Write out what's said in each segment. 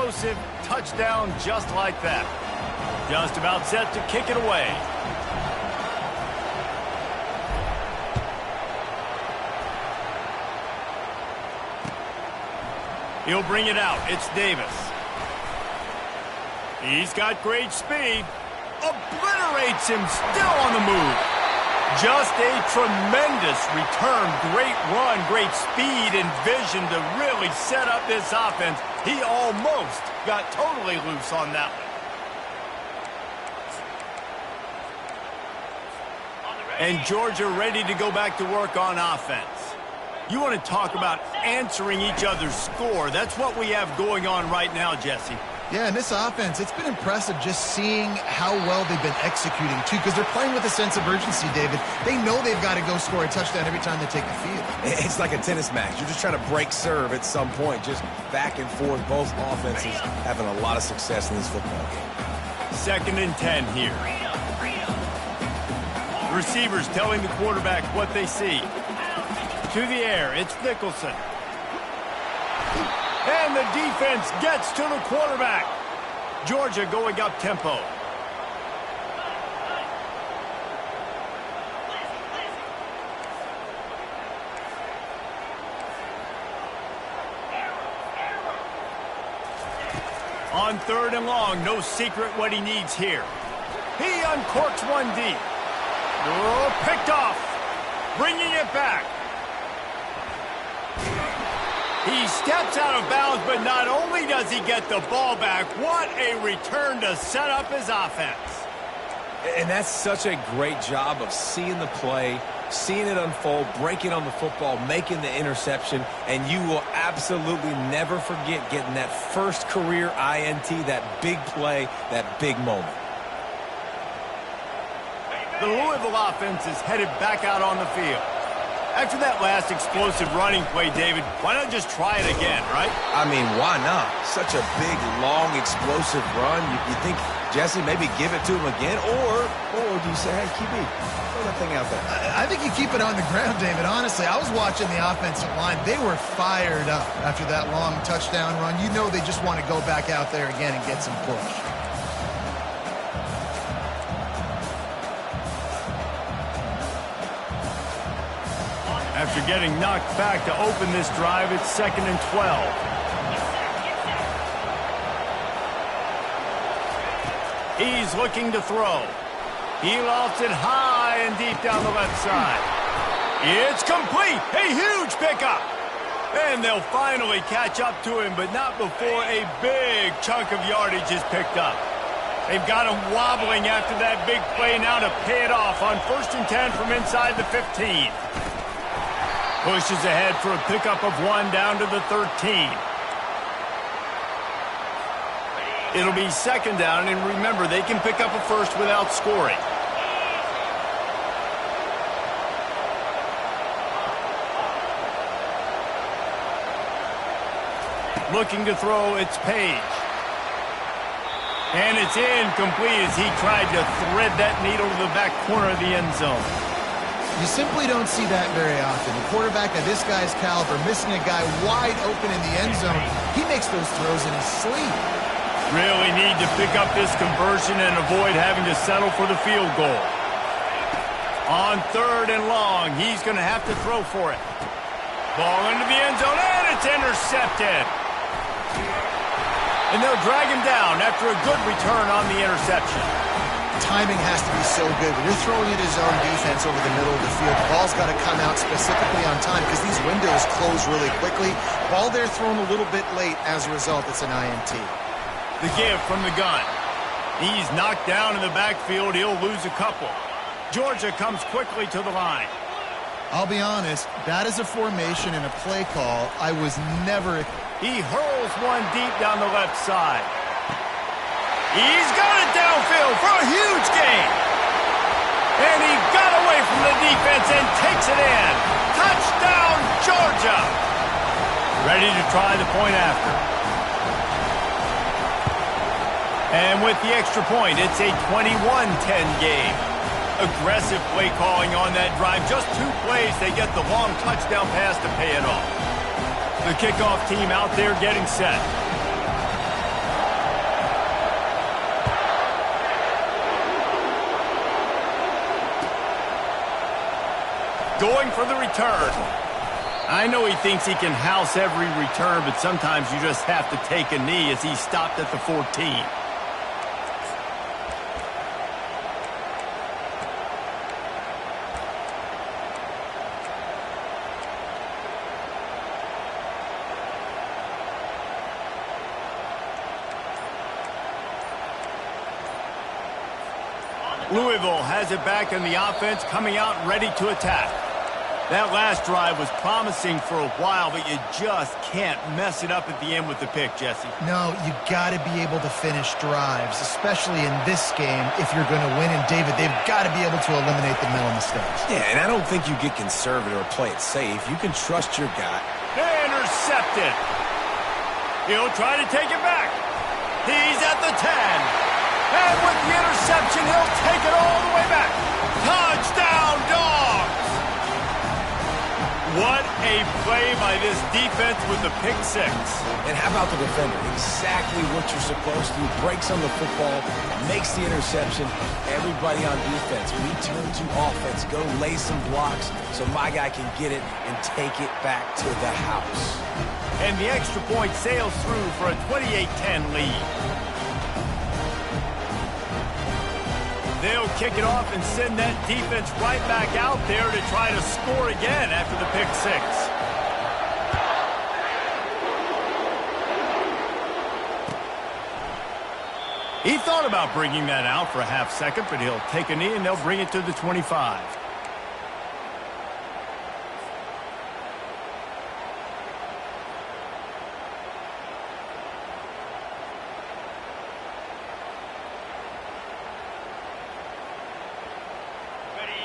explosive touchdown just like that. Just about set to kick it away. He'll bring it out. It's Davis. He's got great speed. Obliterates him, still on the move. Just a tremendous return. Great run, great speed and vision to really set up this offense. He almost got totally loose on that one. And Georgia ready to go back to work on offense. You want to talk about answering each other's score. That's what we have going on right now, Jesse. Yeah, and this offense, it's been impressive just seeing how well they've been executing, too, because they're playing with a sense of urgency, David. They know they've got to go score a touchdown every time they take the field. It's like a tennis match. You're just trying to break serve at some point, just back and forth. Both offenses having a lot of success in this football game. 2nd and 10 here. Receivers telling the quarterback what they see. To the air, it's Nicholson. And the defense gets to the quarterback. Georgia going up tempo. On 3rd and long, no secret what he needs here. He uncorks one deep. Oh, picked off. Bringing it back. He steps out of bounds, but not only does he get the ball back, what a return to set up his offense. And that's such a great job of seeing the play, seeing it unfold, breaking on the football, making the interception, and you will absolutely never forget getting that first career INT, that big play, that big moment. The Louisville offense is headed back out on the field. After that last explosive running play, David, why not just try it again, right? I mean, why not? Such a big, long, explosive run. You think, Jesse, maybe give it to him again? Or do you say, hey, QB, throw that thing out there? I think you keep it on the ground, David. Honestly, I was watching the offensive line. They were fired up after that long touchdown run. You know they just want to go back out there again and get some push. After getting knocked back to open this drive, it's 2nd and 12. He's looking to throw. He lofts it high and deep down the left side. It's complete. A huge pickup. And they'll finally catch up to him, but not before a big chunk of yardage is picked up. They've got him wobbling after that big play now to pay it off on 1st and 10 from inside the 15. Pushes ahead for a pickup of 1 down to the 13. It'll be 2nd down, and remember, they can pick up a first without scoring. Looking to throw, it's Page. And it's incomplete as he tried to thread that needle to the back corner of the end zone. You simply don't see that very often. A quarterback of this guy's caliber missing a guy wide open in the end zone. He makes those throws in his sleep. Really need to pick up this conversion and avoid having to settle for the field goal. On 3rd and long, he's going to have to throw for it. Ball into the end zone, and it's intercepted. And they'll drag him down after a good return on the interception. Timing has to be so good. When you're throwing it his own defense over the middle of the field, the ball's got to come out specifically on time because these windows close really quickly. Ball there thrown a little bit late. As a result, it's an INT. The give from the gun. He's knocked down in the backfield. He'll lose a couple. Georgia comes quickly to the line. I'll be honest, that is a formation and a play call I was never... He hurls one deep down the left side. He's got it downfield for a huge gain. And he got away from the defense and takes it in. Touchdown, Georgia. Ready to try the point after. And with the extra point, it's a 21-10 game. Aggressive play calling on that drive. Just 2 plays, they get the long touchdown pass to pay it off. The kickoff team out there getting set. going for the return. I know he thinks he can house every return, but sometimes you just have to take a knee as he stopped at the 14. Louisville has it back in the offense, coming out ready to attack. That last drive was promising for a while, but you just can't mess it up at the end with the pick, Jesse. No, you got to be able to finish drives, especially in this game if you're going to win. And, David, they've got to be able to eliminate the mental mistakes. Yeah, and I don't think you get conservative or play it safe. You can trust your guy. Intercepted. He'll try to take it back. He's at the 10. And with the interception, he'll take it all the way back. Touchdown, Dogs! What a play by this defense with the pick six. And how about the defender? Exactly what you're supposed to do. Breaks on the football, makes the interception. Everybody on defense, we turn to offense. Go lay some blocks so my guy can get it and take it back to the house. And the extra point sails through for a 28-10 lead. They'll kick it off and send that defense right back out there to try to score again after the pick six. He thought about bringing that out for a half second, but he'll take a knee and they'll bring it to the 25.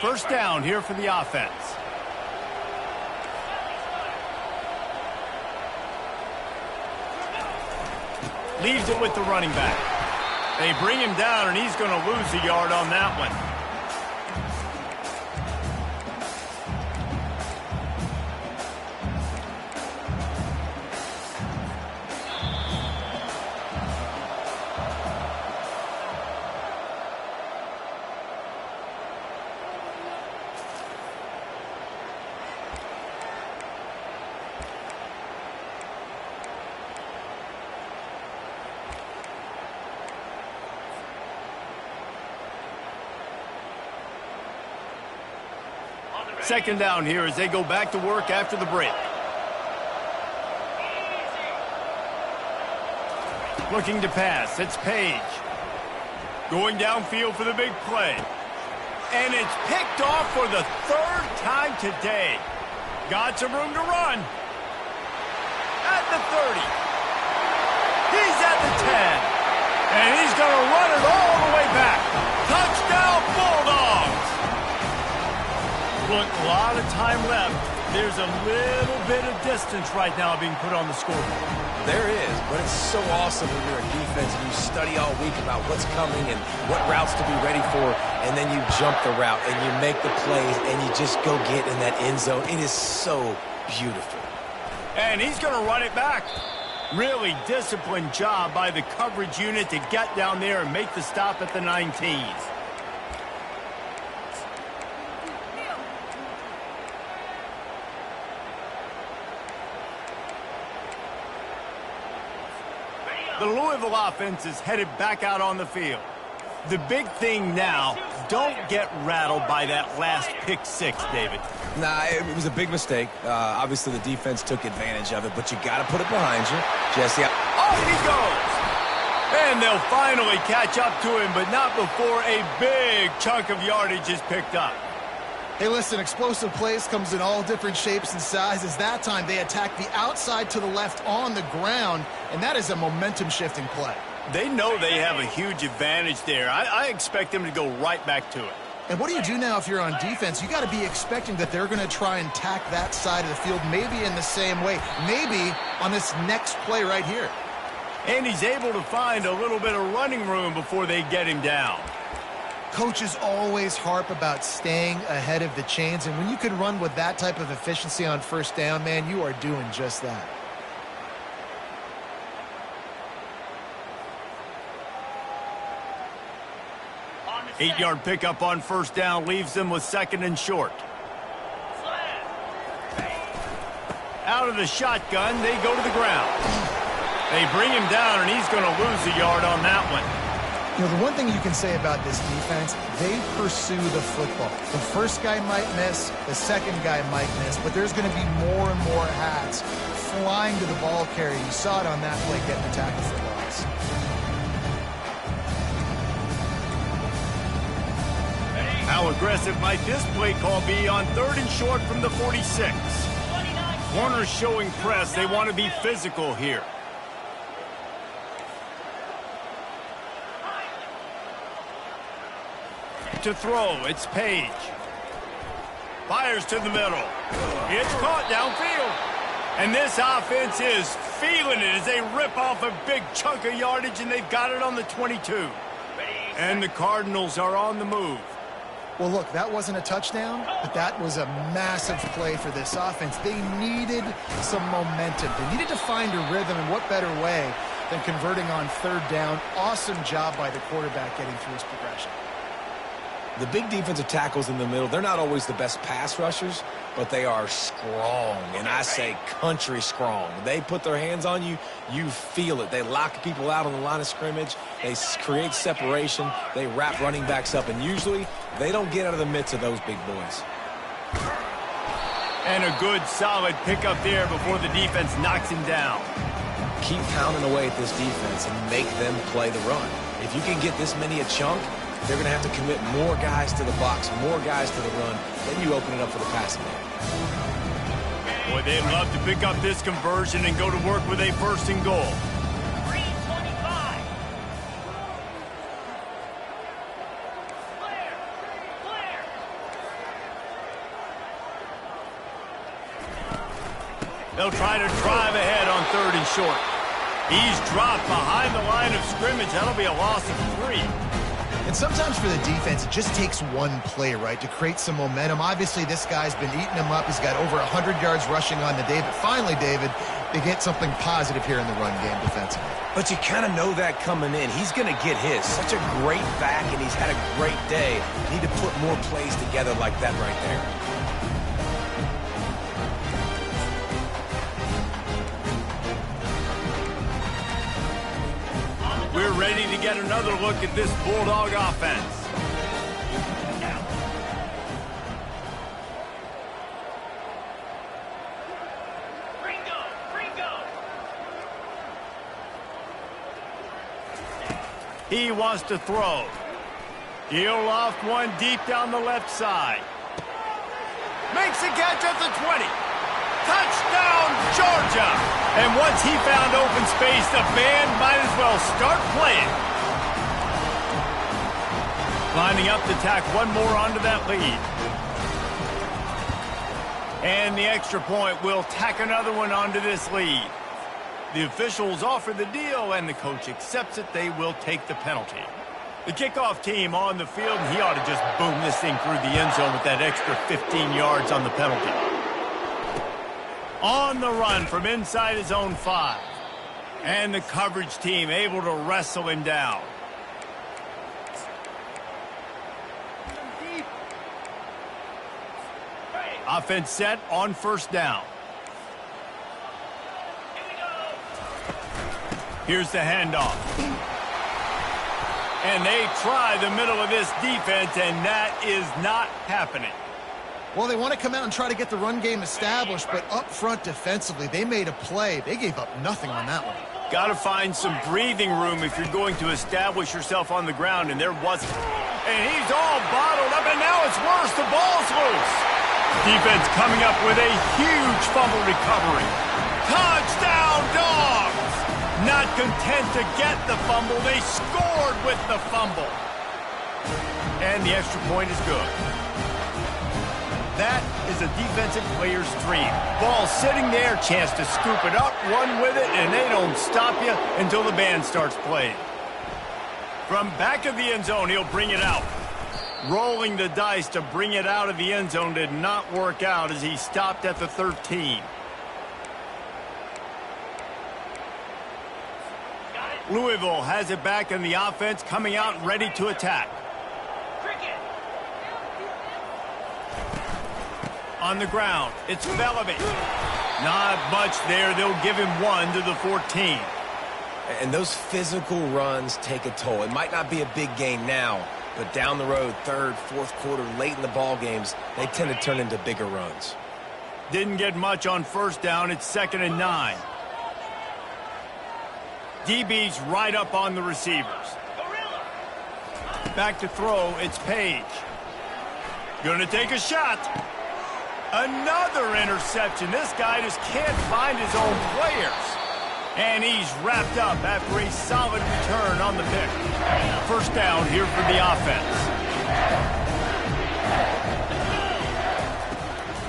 First down here for the offense. Leaves it with the running back. They bring him down, and he's going to lose a yard on that one. Second down here as they go back to work after the break. Looking to pass. It's Page. Going downfield for the big play. And it's picked off for the third time today. Got some room to run. At the 30. He's at the 10. And he's going to run it all the way back. Touchdown, Bulldogs. Look, a lot of time left. There's a little bit of distance right now being put on the scoreboard. There is, but it's so awesome when you're a defense and you study all week about what's coming and what routes to be ready for, and then you jump the route and you make the plays and you just go get in that end zone. It is so beautiful. And he's going to run it back. Really disciplined job by the coverage unit to get down there and make the stop at the 19. The Louisville offense is headed back out on the field. The big thing now, don't get rattled by that last pick six, David. Nah, it was a big mistake. Obviously, the defense took advantage of it, but you got to put it behind you. Jesse, off he goes! And they'll finally catch up to him, but not before a big chunk of yardage is picked up. Hey, listen, explosive plays comes in all different shapes and sizes. That time, they attack the outside to the left on the ground, and that is a momentum-shifting play. They know they have a huge advantage there. I expect them to go right back to it. And what do you do now if you're on defense? You got to be expecting that they're going to try and tack that side of the field, maybe in the same way, maybe on this next play right here. And he's able to find a little bit of running room before they get him down. Coaches always harp about staying ahead of the chains, and when you can run with that type of efficiency on first down, man, you are doing just that. Eight-yard pickup on first down leaves them with second and short. out of the shotgun. They go to the ground. They bring him down, and he's going to lose a yard on that one. You know, the one thing you can say about this defense, they pursue the football. The first guy might miss, the second guy might miss, but there's going to be more and more hats flying to the ball carrier. You saw it on that play getting the tackle for loss. How aggressive might this play call be on 3rd and short from the 46? Corners showing press. They want to be physical here. To throw, it's Page. Fires to the middle. It's caught downfield. And this offense is feeling it as they rip off a big chunk of yardage, and they've got it on the 22. And the Cardinals are on the move. Well, look, that wasn't a touchdown, but that was a massive play for this offense. They needed some momentum. They needed to find a rhythm, and what better way than converting on 3rd down. Awesome job by the quarterback getting through his progression. The big defensive tackles in the middle, they're not always the best pass rushers, but they are strong, and I say country strong. They put their hands on you, you feel it. They lock people out on the line of scrimmage. They create separation. They wrap running backs up, and usually they don't get out of the midst of those big boys. And a good, solid pickup there before the defense knocks him down. Keep pounding away at this defense and make them play the run. If you can get this many a chunk, they're going to have to commit more guys to the box, more guys to the run. Then you open it up for the passing game. Boy, they'd love to pick up this conversion and go to work with a 1st and goal. 3:25. They'll try to drive ahead on 3rd and short. He's dropped behind the line of scrimmage. That'll be a loss of 3. And sometimes for the defense, it just takes one play, right, to create some momentum. Obviously, this guy's been eating him up. He's got over 100 yards rushing on the day. But finally, David, they get something positive here in the run game defensively. But you kind of know that coming in. He's going to get his. Such a great back, and he's had a great day. Need to put more plays together like that right there. We're ready to get another look at this Bulldog offense. He wants to throw. He'll loft one deep down the left side. Makes the catch at the 20. Touchdown, Georgia! And once he found open space, the band might as well start playing. Lining up to tack one more onto that lead. And the extra point will tack another one onto this lead. The officials offer the deal, and the coach accepts it. They will take the penalty. The kickoff team on the field, and he ought to just boom this thing through the end zone with that extra 15 yards on the penalty. On the run from inside his own 5. And the coverage team able to wrestle him down. Offense set on 1st down. Here's the handoff. And they try the middle of this defense, and that is not happening. Well, they want to come out and try to get the run game established, but up front defensively, they made a play. They gave up nothing on that one. Got to find some breathing room if you're going to establish yourself on the ground, and there wasn't. And he's all bottled up, and now it's worse. The ball's loose. Defense coming up with a huge fumble recovery. Touchdown, Dogs! Not content to get the fumble, they scored with the fumble. And the extra point is good. That is a defensive player's dream. Ball sitting there, chance to scoop it up, run with it, and they don't stop you until the band starts playing. From back of the end zone, he'll bring it out. Rolling the dice to bring it out of the end zone did not work out as he stopped at the 13. Louisville has it back in the offense, coming out ready to attack. On the ground, it's Ville. Not much there. They'll give him 1 to the 14. And those physical runs take a toll. It might not be a big gain now, but down the road, third, fourth quarter, late in the ball games, they tend to turn into bigger runs. Didn't get much on first down. It's 2nd and 9. DB's right up on the receivers. Back to throw. It's Page. Gonna take a shot. Another interception. This guy just can't find his own players. And he's wrapped up after a solid return on the pick. First down here for the offense.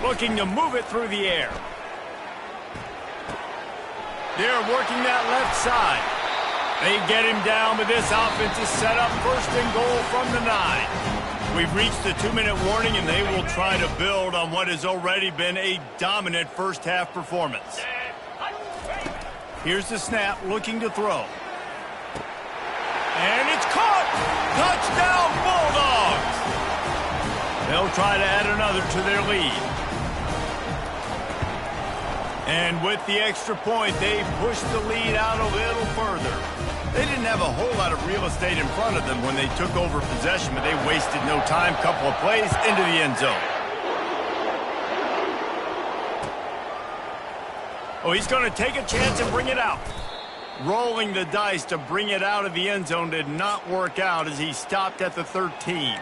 Looking to move it through the air. They're working that left side. They get him down, but this offense is set up 1st and goal from the 9. We've reached the 2-minute warning, and they will try to build on what has already been a dominant first-half performance. Here's the snap, looking to throw. And it's caught! Touchdown, Bulldogs! They'll try to add another to their lead. And with the extra point, they pushed the lead out a little further. They didn't have a whole lot of real estate in front of them when they took over possession, but they wasted no time. Couple of plays into the end zone. Oh, he's going to take a chance and bring it out. Rolling the dice to bring it out of the end zone did not work out as he stopped at the 13.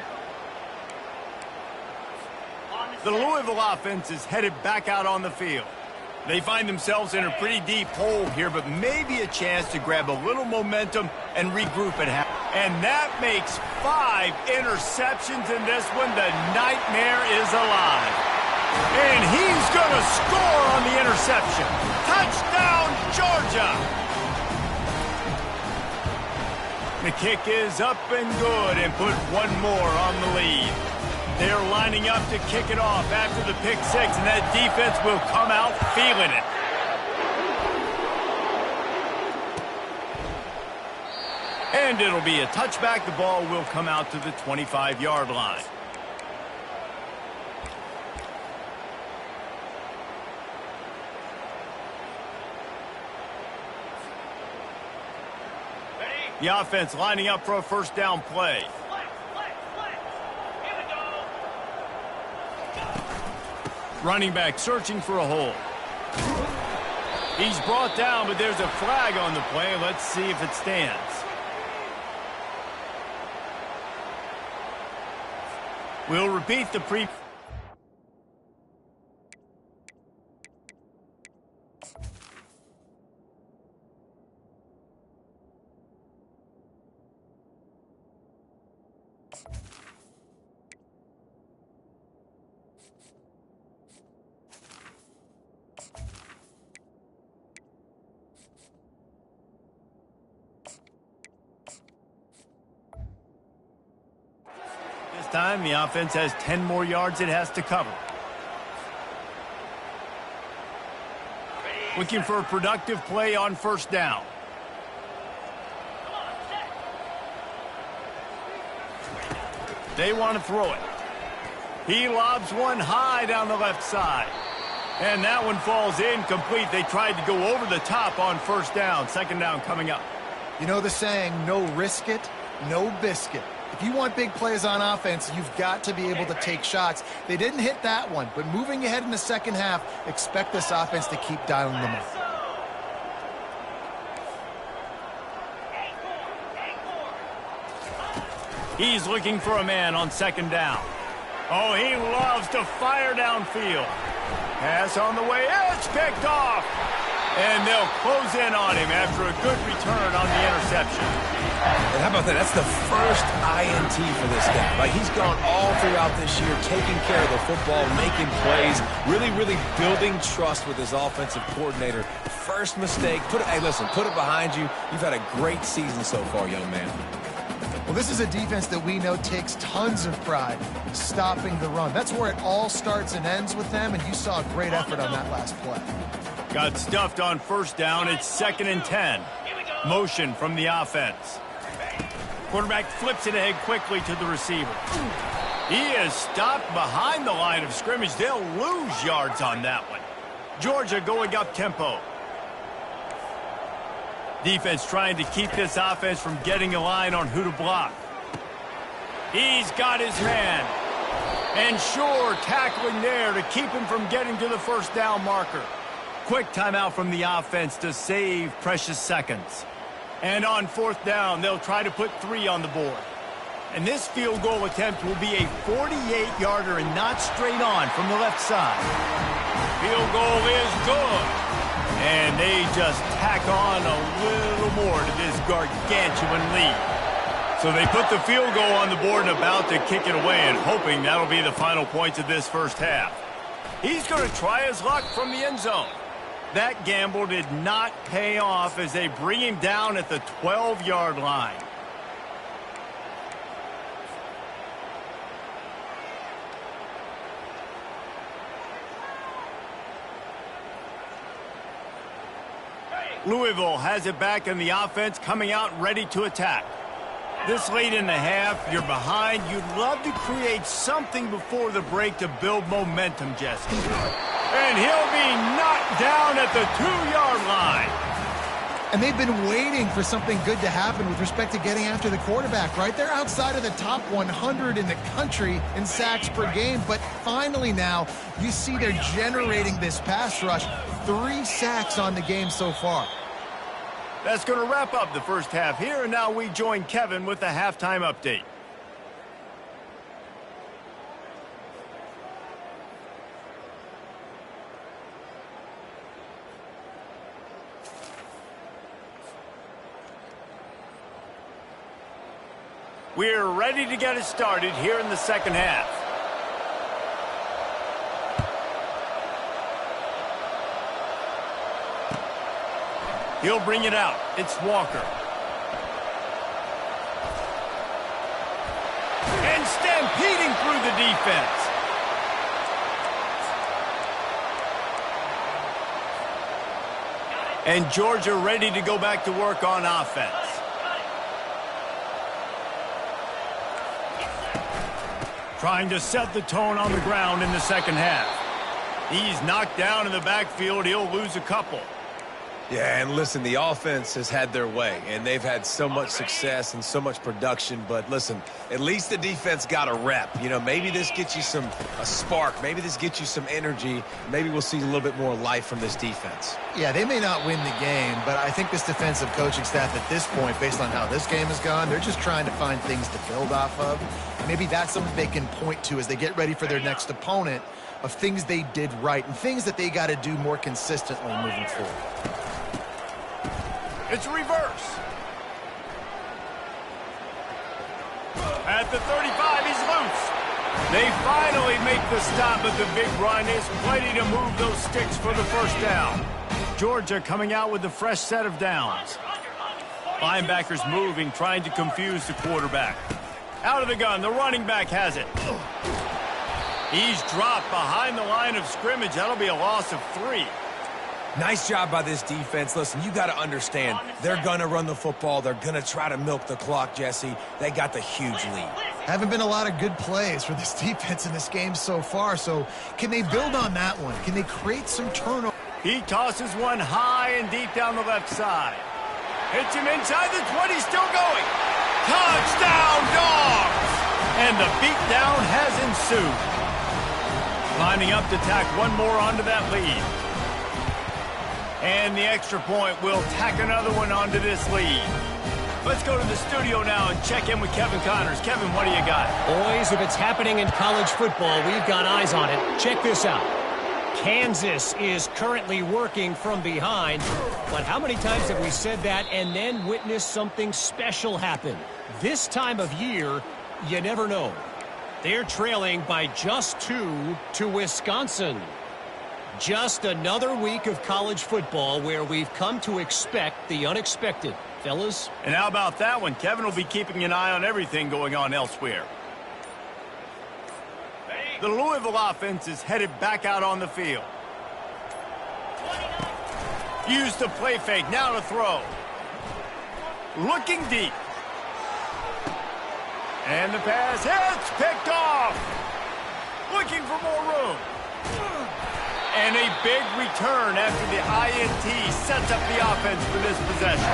The Louisville offense is headed back out on the field. They find themselves in a pretty deep hole here, but maybe a chance to grab a little momentum and regroup at half. And that makes 5 interceptions in this one. The nightmare is alive. And he's going to score on the interception. Touchdown, Georgia! The kick is up and good and put 1 more on the lead. They're lining up to kick it off after the pick 6, and that defense will come out feeling it. And it'll be a touchback. The ball will come out to the 25-yard line. The offense lining up for a first down play. Running back searching for a hole. He's brought down, but there's a flag on the play. Let's see if it stands. We'll repeat the pre... time. The offense has 10 more yards it has to cover. Looking for a productive play on first down. They want to throw it. He lobs one high down the left side. And that one falls incomplete. They tried to go over the top on first down. Second down coming up. You know the saying, no risk it, no biscuit. If you want big plays on offense, you've got to be able to take shots. They didn't hit that one, but moving ahead in the second half, expect this offense to keep dialing them up. He's looking for a man on second down. Oh, he loves to fire downfield. Pass on the way. It's picked off. And they'll close in on him after a good return on the interception. And how about that? That's the first INT for this guy. Like, he's gone all throughout this year, taking care of the football, making plays, really building trust with his offensive coordinator. First mistake. Hey, listen, put it behind you. You've had a great season so far, young man. Well, this is a defense that we know takes tons of pride stopping the run. That's where it all starts and ends with them, and you saw a great effort on that last play. Got stuffed on first down. It's 2nd and 10. Motion from the offense. Quarterback flips it ahead quickly to the receiver. He is stopped behind the line of scrimmage. They'll lose yards on that one. Georgia going up tempo. Defense trying to keep this offense from getting a line on who to block. He's got his man. And sure, tackling there to keep him from getting to the first down marker. Quick timeout from the offense to save precious seconds. And on fourth down, they'll try to put 3 on the board. And this field goal attempt will be a 48-yarder and not straight on from the left side. Field goal is good. And they just tack on a little more to this gargantuan lead. So they put the field goal on the board and about to kick it away and hoping that'll be the final points of this first half. He's going to try his luck from the end zone. That gamble did not pay off as they bring him down at the 12-yard line. Louisville has it back in the offense, coming out ready to attack. This late in the half, you're behind. You'd love to create something before the break to build momentum, Jesse. And he'll be knocked down at the 2-yard line. And they've been waiting for something good to happen with respect to getting after the quarterback, right? They're outside of the top 100 in the country in sacks per game, but finally now you see they're generating this pass rush. 3 sacks on the game so far. That's going to wrap up the first half here, and now we join Kevin with the halftime update. We're ready to get it started here in the second half. He'll bring it out. It's Walker. And stampeding through the defense. And Georgia ready to go back to work on offense. Trying to set the tone on the ground in the second half. He's knocked down in the backfield. He'll lose a couple. Yeah, and listen, the offense has had their way, and they've had so much success and so much production. But listen, at least the defense got a rep. You know, maybe this gets you a spark. Maybe this gets you some energy. Maybe we'll see a little bit more life from this defense. Yeah, they may not win the game, but I think this defensive coaching staff at this point, based on how this game has gone, they're just trying to find things to build off of. Maybe that's something they can point to as they get ready for their next opponent, of things they did right and things that they got to do more consistently moving forward. It's reverse. At the 35, he's loose. They finally make the stop, but the big run is plenty to move those sticks for the first down. Georgia coming out with a fresh set of downs. Linebackers moving, trying to confuse the quarterback. Out of the gun, the running back has it. He's dropped behind the line of scrimmage. That'll be a loss of 3. Nice job by this defense. Listen, you got to understand, they're going to run the football. They're going to try to milk the clock, Jesse. They got the huge lead. Haven't been a lot of good plays for this defense in this game so far, so can they build on that one? Can they create some turnover? He tosses one high and deep down the left side. Hits him inside the 20, still going. Touchdown, Dogs! And the beatdown has ensued. Lining up to tack one more onto that lead. And the extra point will tack another one onto this lead. Let's go to the studio now and check in with Kevin Connors. Kevin, what do you got? Boys, if it's happening in college football, we've got eyes on it. Check this out. Kansas is currently working from behind. But how many times have we said that and then witnessed something special happen? This time of year, you never know. They're trailing by just 2 to Wisconsin. Just another week of college football where we've come to expect the unexpected. Fellas? And how about that one? Kevin will be keeping an eye on everything going on elsewhere. The Louisville offense is headed back out on the field. Use the play fake, now to throw. Looking deep. And the pass hits, picked off. Looking for more room. And a big return after the INT sets up the offense for this possession.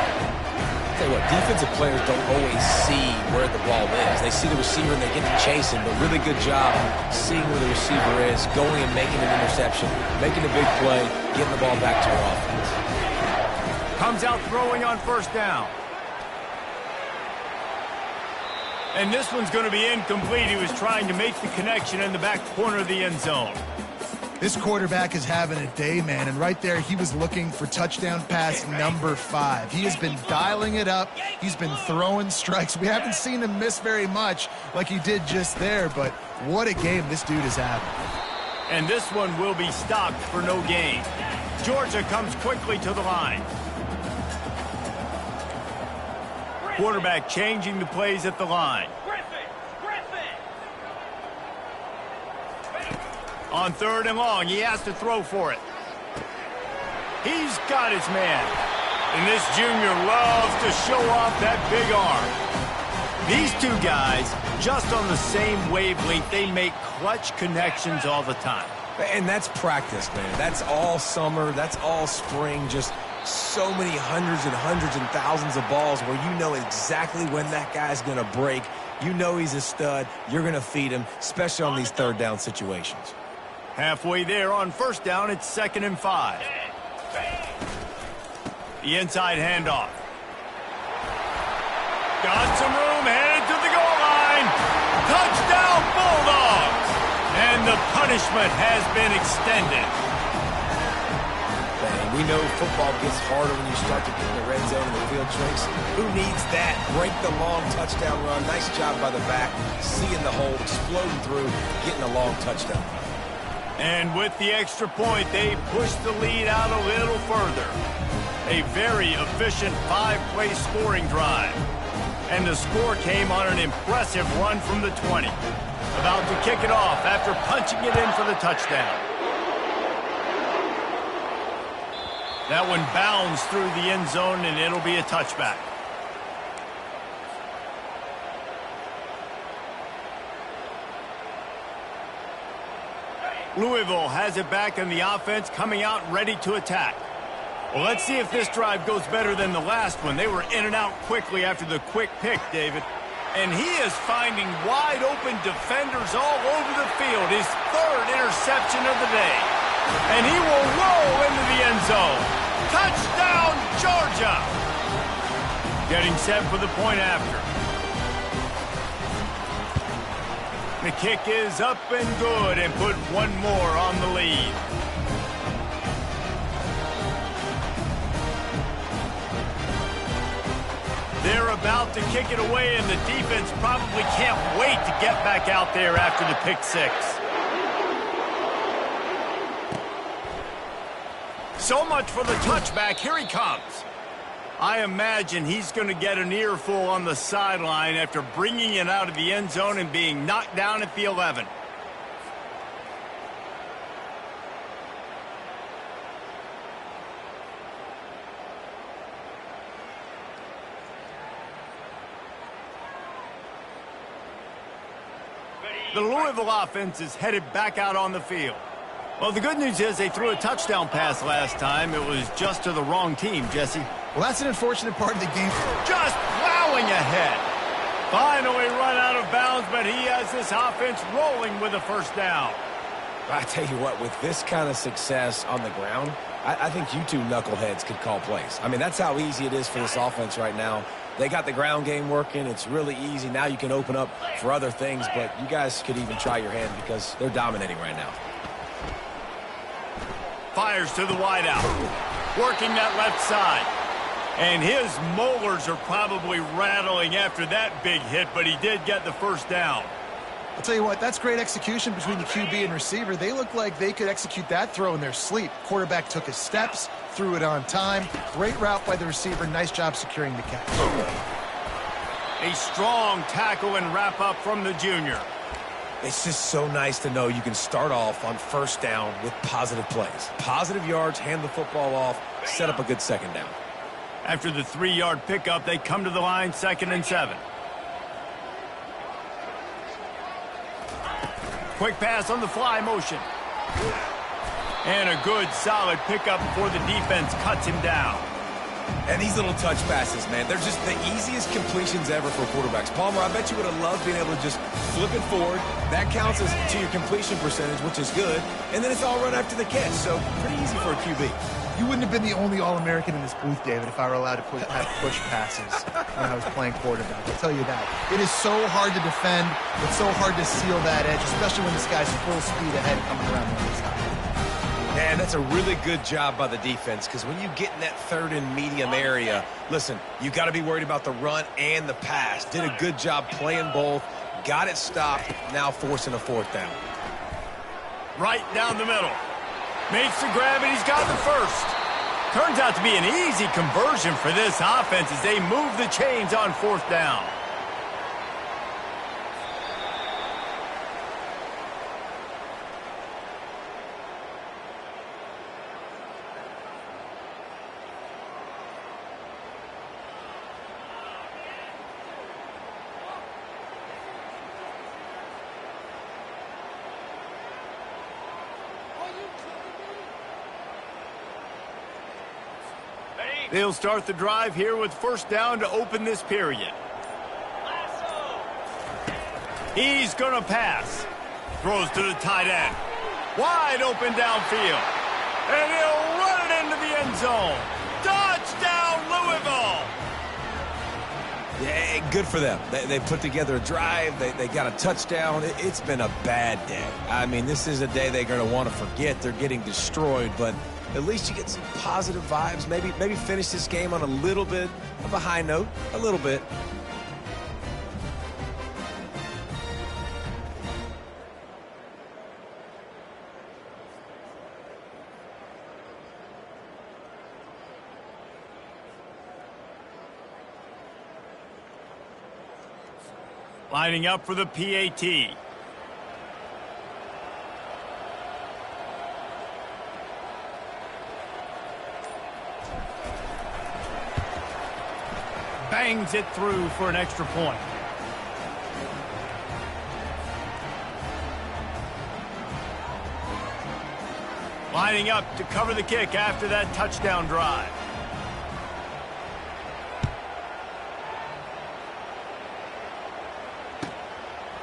Tell you what, defensive players don't always see where the ball is. They see the receiver and they get to chasing, but really good job seeing where the receiver is, going and making an interception, making a big play, getting the ball back to our offense. Comes out throwing on first down. And this one's going to be incomplete. He was trying to make the connection in the back corner of the end zone. This quarterback is having a day, man, and right there he was looking for touchdown pass number 5. He has been dialing it up. He's been throwing strikes. We haven't seen him miss very much like he did just there, but what a game this dude is having. And this one will be stopped for no gain. Georgia comes quickly to the line. Quarterback changing the plays at the line. On third and long, he has to throw for it. He's got his man. And this junior loves to show off that big arm. These two guys, just on the same wavelength, they make clutch connections all the time. And that's practice, man. That's all summer. That's all spring. Just so many hundreds and thousands of balls where you know exactly when that guy's going to break. You know he's a stud. You're going to feed him, especially on these third down situations. Halfway there on first down, it's 2nd and 5. The inside handoff. Got some room, headed to the goal line. Touchdown, Bulldogs! And the punishment has been extended. Man, we know football gets harder when you start to get in the red zone and the field tricks. Who needs that? Break the long touchdown run. Nice job by the back. Seeing the hole, exploding through, getting a long touchdown. And with the extra point, they push the lead out a little further. A very efficient 5-play scoring drive. And the score came on an impressive run from the 20. About to kick it off after punching it in for the touchdown. That one bounds through the end zone, and it'll be a touchback. Louisville has it back, and the offense coming out ready to attack. Well, let's see if this drive goes better than the last one. They were in and out quickly after the quick pick, David. And he is finding wide-open defenders all over the field. His 3rd interception of the day. And he will roll into the end zone. Touchdown, Georgia! Getting set for the point after. The kick is up and good and put one more on the lead. They're about to kick it away, and the defense probably can't wait to get back out there after the pick 6. So much for the touchback. Here he comes. I imagine he's going to get an earful on the sideline after bringing it out of the end zone and being knocked down at the 11. The Louisville offense is headed back out on the field. Well, the good news is they threw a touchdown pass last time. It was just to the wrong team, Jesse. Well, that's an unfortunate part of the game. Just plowing ahead. Finally run out of bounds, but he has this offense rolling with a first down. I tell you what, with this kind of success on the ground, I think you two knuckleheads could call plays. I mean, that's how easy it is for this offense right now. They got the ground game working. It's really easy. Now you can open up for other things, but you guys could even try your hand because they're dominating right now. Fires to the wideout. Working that left side. And his molars are probably rattling after that big hit, but he did get the first down. I'll tell you what, that's great execution between the QB and receiver. They look like they could execute that throw in their sleep. Quarterback took his steps, threw it on time. Great route by the receiver. Nice job securing the catch. A strong tackle and wrap up from the junior. It's just so nice to know you can start off on first down with positive plays. Positive yards, hand the football off, set up a good second down. After the 3-yard pickup, they come to the line, 2nd and 7. Quick pass on the fly motion. And a good, solid pickup before the defense cuts him down. And these little touch passes, man, they're just the easiest completions ever for quarterbacks. Palmer, I bet you would have loved being able to just flip it forward. That counts as to your completion percentage, which is good. And then it's all run after the catch, so pretty easy for a QB. You wouldn't have been the only All-American in this booth, David, if I were allowed to have push passes when I was playing quarterback. I'll tell you that. It is so hard to defend. It's so hard to seal that edge, especially when this guy's full speed ahead coming around the other side. Man, that's a really good job by the defense, because when you get in that third and medium area, listen, you got to be worried about the run and the pass. Did a good job playing both, got it stopped, now forcing a fourth down. Right down the middle. Makes the grab, and he's got the first. Turns out to be an easy conversion for this offense as they move the chains on fourth down. They'll start the drive here with first down to open this period. He's going to pass. Throws to the tight end. Wide open downfield. And he'll run it into the end zone. Touchdown, Louisville! Yeah, good for them. They put together a drive. They got a touchdown. It's been a bad day. I mean, this is a day they're going to want to forget. They're getting destroyed, but at least you get some positive vibes. Maybe finish this game on a little bit of a high note. A little bit. Lining up for the PAT. Bangs it through for an extra point. Lining up to cover the kick after that touchdown drive.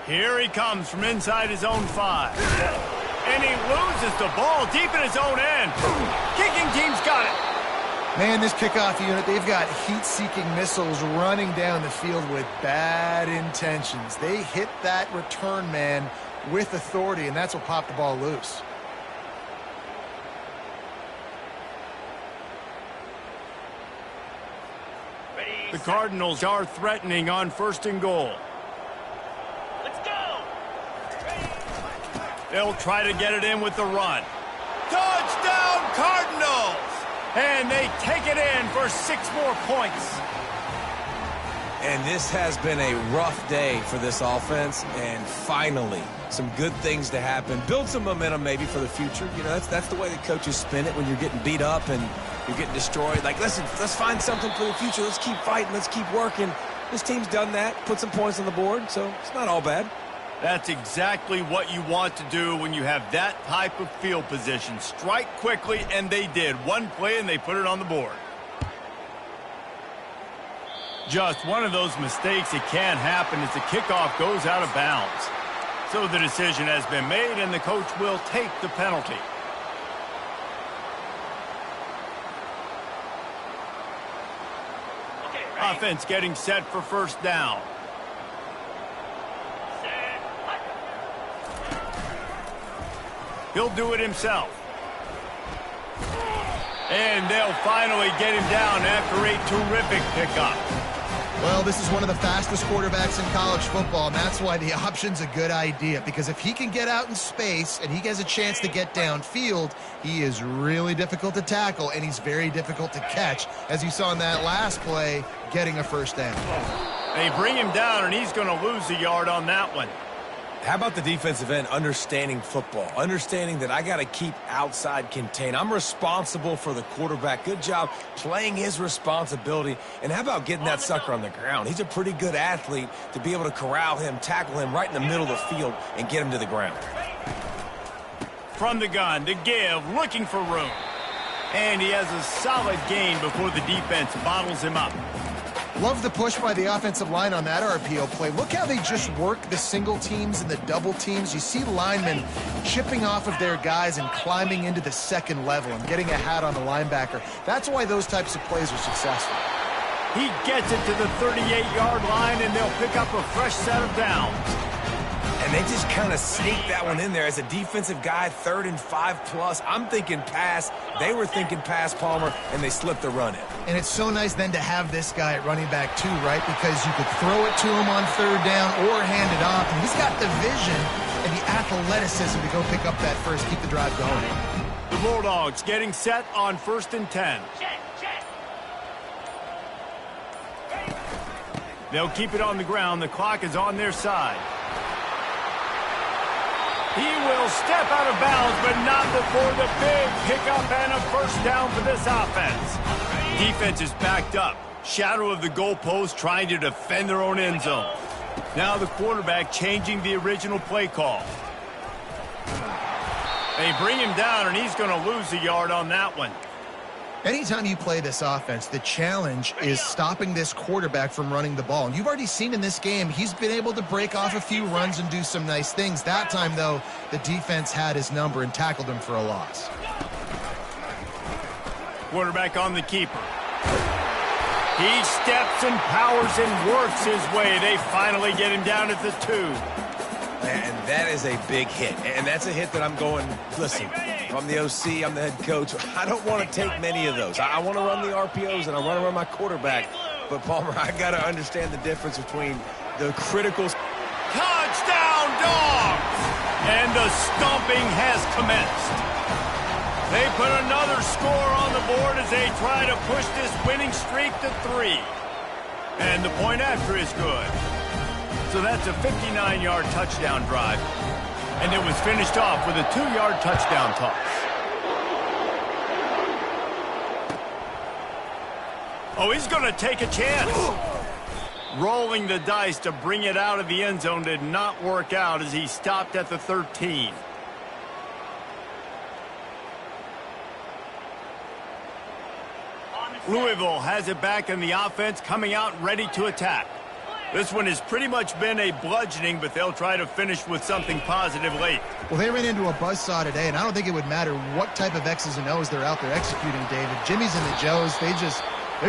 Here he comes from inside his own 5. And he loses the ball deep in his own end. Kicking team's got it. Man, this kickoff unit, they've got heat-seeking missiles running down the field with bad intentions. They hit that return man with authority, and that's what popped the ball loose. The Cardinals are threatening on first and goal. Let's go! They'll try to get it in with the run. Touchdown, Cardinals! And they take it in for 6 more points. And this has been a rough day for this offense, and finally, some good things to happen. Build some momentum maybe for the future. You know, that's the way the coaches spin it when you're getting beat up and you're getting destroyed. Like, listen, let's find something for the future. Let's keep fighting. Let's keep working. This team's done that, put some points on the board, so it's not all bad. That's exactly what you want to do when you have that type of field position. Strike quickly, and they did. One play, and they put it on the board. Just one of those mistakes that can happen as the kickoff goes out of bounds. So the decision has been made, and the coach will take the penalty. Okay, Offense getting set for first down. He'll do it himself. And they'll finally get him down after a terrific pickup. Well, this is one of the fastest quarterbacks in college football, and that's why the option's a good idea, because if he can get out in space and he has a chance to get downfield, he is really difficult to tackle, and he's very difficult to catch, as you saw in that last play, getting a first down. They bring him down, and he's going to lose a yard on that one. How about the defensive end understanding football, understanding that I got to keep outside contain. I'm responsible for the quarterback. Good job playing his responsibility. And how about getting that sucker on the ground? He's a pretty good athlete to be able to corral him, tackle him right in the middle of the field, and get him to the ground. from the gun to give, looking for room. And he has a solid gain before the defense bottles him up. Love the push by the offensive line on that RPO play. Look how they just work the single teams and the double teams. You see linemen chipping off of their guys and climbing into the second level and getting a hat on the linebacker. That's why those types of plays are successful. He gets it to the 38-yard line, and they'll pick up a fresh set of downs. And they just kind of sneak that one in there. As a defensive guy, 3rd and 5+. I'm thinking pass. They were thinking pass, Palmer, and they slipped the run in. And it's so nice then to have this guy at running back too, right? Because you could throw it to him on 3rd down or hand it off. And he's got the vision and the athleticism to go pick up that first, keep the drive going. The Bulldogs getting set on 1st and 10. Check, check. They'll keep it on the ground. The clock is on their side. He will step out of bounds, but not before the big pickup and a first down for this offense. Defense is backed up. Shadow of the goalpost trying to defend their own end zone. Now the quarterback changing the original play call. They bring him down, and he's going to lose a yard on that one. Anytime you play this offense, the challenge is stopping this quarterback from running the ball. And you've already seen in this game, he's been able to break off a few runs and do some nice things. That time, though, the defense had his number and tackled him for a loss. Quarterback on the keeper. He steps and powers and works his way. They finally get him down at the 2. And that is a big hit. And that's a hit that I'm going, listen, if I'm the OC, I'm the head coach, I don't want to take many of those. I want to run the RPOs, and I want to run my quarterback. But, Palmer, I got to understand the difference between the critical... Touchdown, Dogs! And the stomping has commenced. They put another score on the board as they try to push this winning streak to 3. And the point after is good. So that's a 59-yard touchdown drive. And it was finished off with a 2-yard touchdown toss. Oh, he's going to take a chance. Rolling the dice to bring it out of the end zone did not work out as he stopped at the 13. Louisville has it back in the offense, coming out ready to attack. This one has pretty much been a bludgeoning, but they'll try to finish with something positive late. Well, they ran into a buzzsaw today, and I don't think it would matter what type of X's and O's they're out there executing, David. Jimmy's and the Joes, they're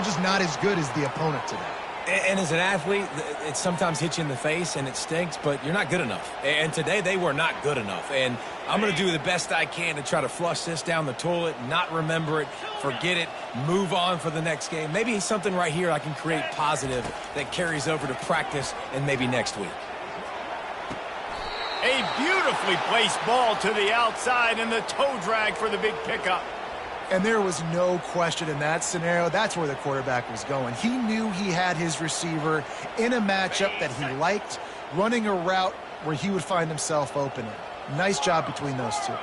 just not as good as the opponent today. And as an athlete, it sometimes hits you in the face and it stinks, but you're not good enough. And today they were not good enough. And I'm going to do the best I can to try to flush this down the toilet, not remember it, forget it, move on for the next game. Maybe something right here I can create positive that carries over to practice and maybe next week. A beautifully placed ball to the outside and the toe drag for the big pickup. And there was no question in that scenario. That's where the quarterback was going. He knew he had his receiver in a matchup that he liked, running a route where he would find himself open. Nice job between those two.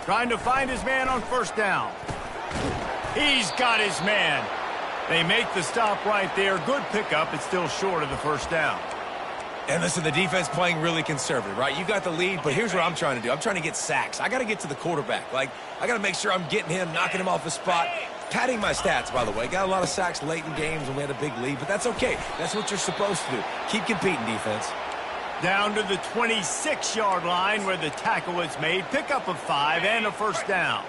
Trying to find his man on first down. He's got his man. They make the stop right there. Good pickup. It's still short of the first down. And listen, the defense playing really conservative, right? You got the lead, but here's what I'm trying to do. I'm trying to get sacks. I got to get to the quarterback. Like, I got to make sure I'm getting him, knocking him off his spot. Padding my stats, by the way. Got a lot of sacks late in games when we had a big lead, but that's okay. That's what you're supposed to do. Keep competing, defense. Down to the 26-yard line where the tackle is made. Pickup of 5 and a first down.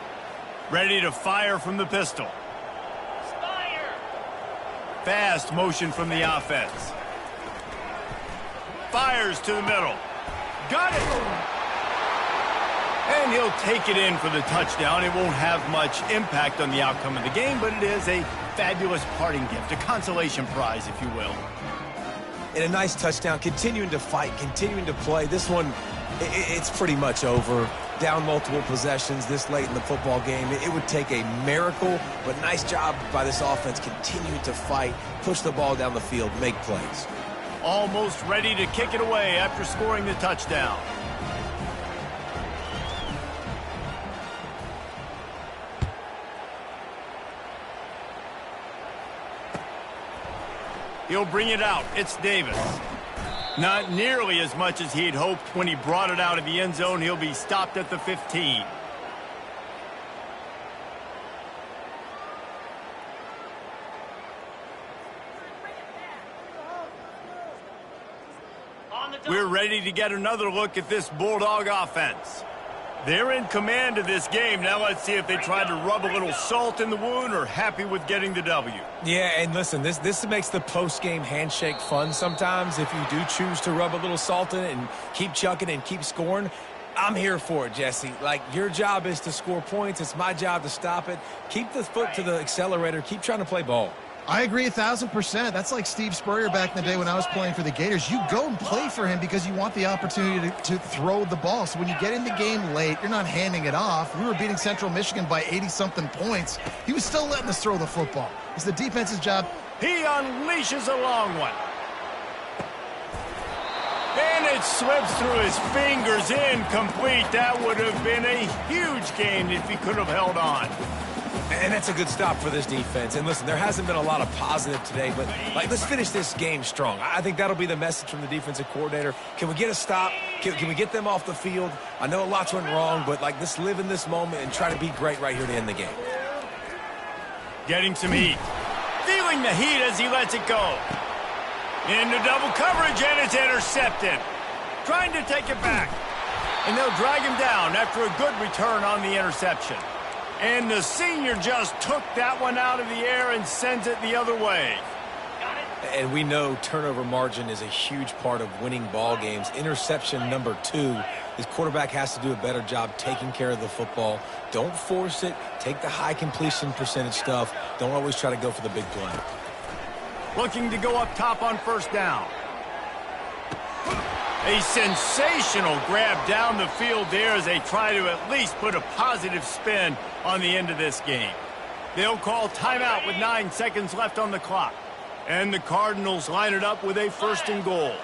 Ready to fire from the pistol. Fast motion from the offense. Fires to the middle. Got it! And he'll take it in for the touchdown. It won't have much impact on the outcome of the game, but it is a fabulous parting gift, a consolation prize, if you will. And a nice touchdown, continuing to fight, continuing to play. This one, it's pretty much over. Down multiple possessions this late in the football game. It would take a miracle, but nice job by this offense continuing to fight, push the ball down the field, make plays. Almost ready to kick it away after scoring the touchdown. He'll bring it out. It's Davis. Not nearly as much as he had hoped when he brought it out of the end zone. He'll be stopped at the 15. We're ready to get another look at this Bulldog offense. They're in command of this game. Now let's see if they try to rub a little salt in the wound or happy with getting the W. Yeah, and listen, this makes the post-game handshake fun sometimes. If you do choose to rub a little salt in it and keep chucking and keep scoring, I'm here for it, Jesse. Like, your job is to score points. It's my job to stop it. Keep the foot to the accelerator. Keep trying to play ball. I agree 1,000%. That's like Steve Spurrier back in the day when I was playing for the Gators. You go and play for him because you want the opportunity to throw the ball. So when you get in the game late, you're not handing it off. We were beating Central Michigan by 80-something points. He was still letting us throw the football. It's the defense's job. He unleashes a long one. And it slips through his fingers, incomplete. That would have been a huge gain if he could have held on. And that's a good stop for this defense. And listen, there hasn't been a lot of positive today, but let's finish this game strong. I think that'll be the message from the defensive coordinator. Can we get a stop? Can we get them off the field? I know a lot's went wrong, but let's live in this moment and try to be great right here to end the game. Getting some heat. Feeling the heat as he lets it go. Into double coverage, and it's intercepted. Trying to take it back. And they'll drag him down after a good return on the interception. And the senior just took that one out of the air and sends it the other way. And we know turnover margin is a huge part of winning ball games. Interception number 2. His quarterback has to do a better job taking care of the football. Don't force it. Take the high completion percentage stuff. Don't always try to go for the big play. Looking to go up top on first down. A sensational grab down the field there as they try to at least put a positive spin on the end of this game. They'll call timeout with 9 seconds left on the clock. And the Cardinals line it up with a 1st and goal.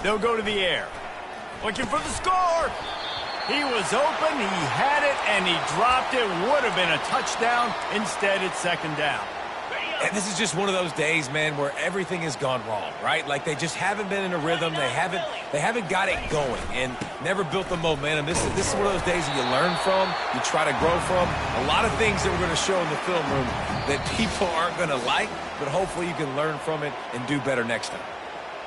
They'll go to the air. Looking for the score. He was open, he had it, and he dropped it. Would have been a touchdown. Instead, it's 2nd down. And this is just one of those days, man, where everything has gone wrong, right? Like, they just haven't been in a rhythm. They haven't got it going and never built the momentum. This is one of those days that you learn from, you try to grow from. A lot of things that we're going to show in the film room that people aren't going to like, but hopefully you can learn from it and do better next time.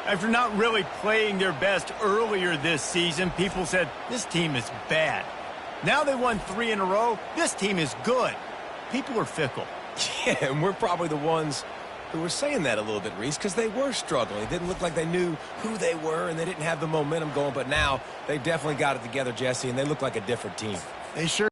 After not really playing their best earlier this season, people said, this team is bad. Now they won 3 in a row. This team is good. People are fickle. Yeah, and we're probably the ones who were saying that a little bit, Reese, because they were struggling. It didn't look like they knew who they were, and they didn't have the momentum going. But now they definitely got it together, Jesse, and they look like a different team. They sure